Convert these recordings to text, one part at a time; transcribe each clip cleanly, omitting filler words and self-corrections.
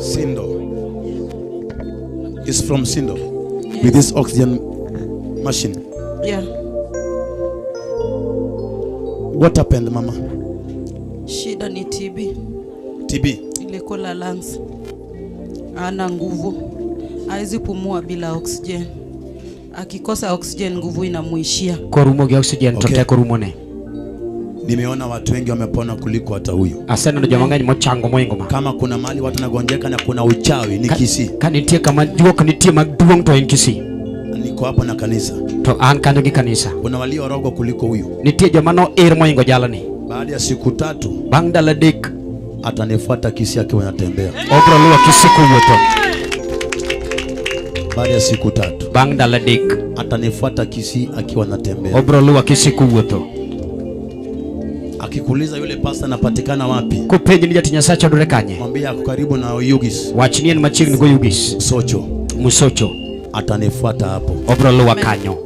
Sindo. It's from Sindo. Yes. With this oxygen machine. Yeah. What happened, mama? Shida ni TB. TB. Ilikuwa la lungs. Ana nguvu. Haizi pumua bila oxygen. Akikosa oxygen nguvu inamuishia. Korumoge oxygen tote korumone. Nimeona watu wengi wamepona kuliko hata huyu. Asana ndo jamangani mochango moingoma. Kama kuna mali watu nagonjeka na kuna uchawi ni Kisii. Kanitie kama juo kanitie magduong to en Kisii. Niko hapa na kanisa. To an kanyo gi kanisa. Kuna walio rogo kuliko huyu. Nitie jamano moingo jalani. Baada ya siku 3 bang dala dik atanifuata Kisii akiwa anatembea. Obro luwa Kisii kuwuotho. Baada ya siku 3 bang dala dik atanifuata Kisii akiwa anatembea. Obro luwa Kisii kuwuotho. Akikuuliza yule pasta anapatikana wapi? Kupenji ni jati Nyasaye odore kanye. Mwambie ako karibu na Yugis. Wachnie ni machiegni go Yugis. Socho. Musocho. Atanifuata hapo. Obro luwa kanyo.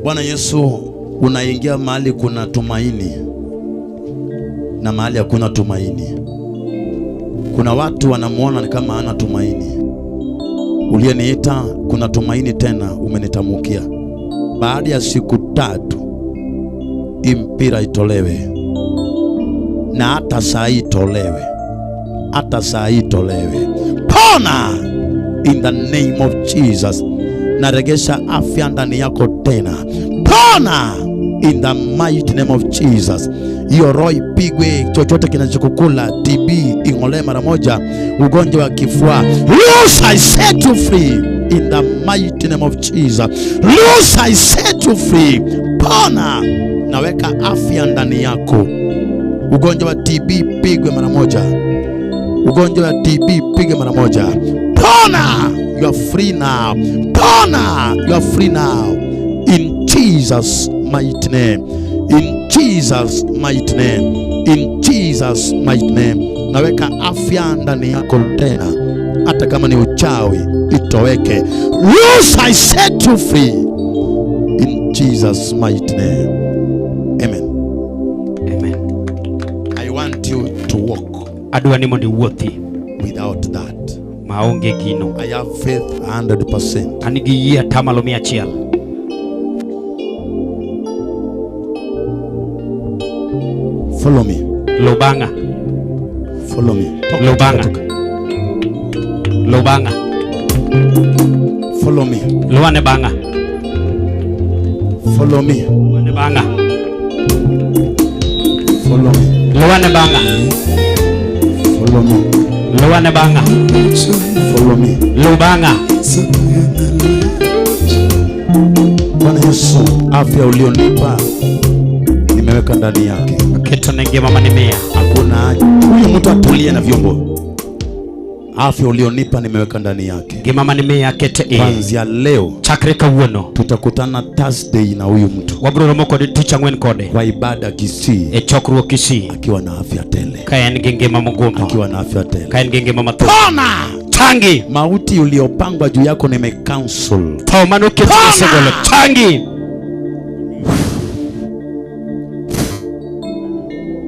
Bwana Yesu, unaingia mahali kuna tumaini na mahali hakuna tumaini. Kuna watu wanamuona kama hana tumaini. Uliyeniita kuna tumaini tena umenitamukia. Baada ya siku 3 impira itolewe. Na hata saa itolewe. Hata saa itolewe. Pona in the name of Jesus. Naregesha afya ndani yako tena. Pona in the mighty name of Jesus. Hiyo roho ipigwe, chochote kinachokukula, TB ing'olewe mara moja, ugonjwa wa kifua. Loose, I set you free in the mighty name of Jesus. Loose, I set you free. Pona. Naweka afya ndani yako. Ugonjwa wa TB pigwe mara moja. Ugonjwa wa TB pigwe mara moja. Pona. You are free now. Pona. You are free now. In Jesus' mighty name. In Jesus' mighty name. In Jesus' mighty name. Naweka afya ndani yako tena. Hata kama ni uchawi itoweke. Loose, I set you free. In Jesus' mighty name. Amen. Amen. I want you to walk. Adwa ni mondi wuothi. Without that. Maonge gino. I have faith 100%. Anigi yie tamalo 100. Follow me. Lobanga. Follow me. Lobanga. Lobanga. Follow me. Luane banga. Follow me. Luane banga. Follow me. Luane banga. Follow me. Luane banga. Follow me. Lobanga. Bwana Yesu, afya ulionipa nimeweka ndani yake. Keto nenge mama nimea. Hakuna haja huyu mtu atulie na vyombo. Afya ulionipa nimeweka ndani yake. Gemama nimea kete Kuanzia leo chakreka uono. tutakutana Thursday na huyu mtu. Wabro romo kode ticha ngwen kode. Kwa ibada Kisii. Chokruo Kisii. Akiwa na afya tele. Kaya ngenge mama ngomba. Akiwa na afya tele. Kaya ngenge mama to. Pona! Tangi. Mauti uliopangwa juu yako nime-cancel. Paumano kete segolo. Tangi.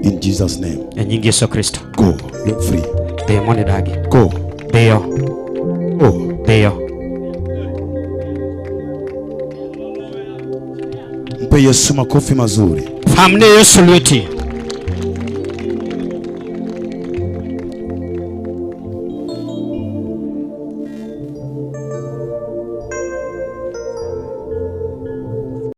In Jesus' name. Nyingi Yesu Kristo. Go. You're free. Demoni dagi. Go. Deo. Go. Deo. Mpe Yesu makofi mazuri. Famne Yesu lweti.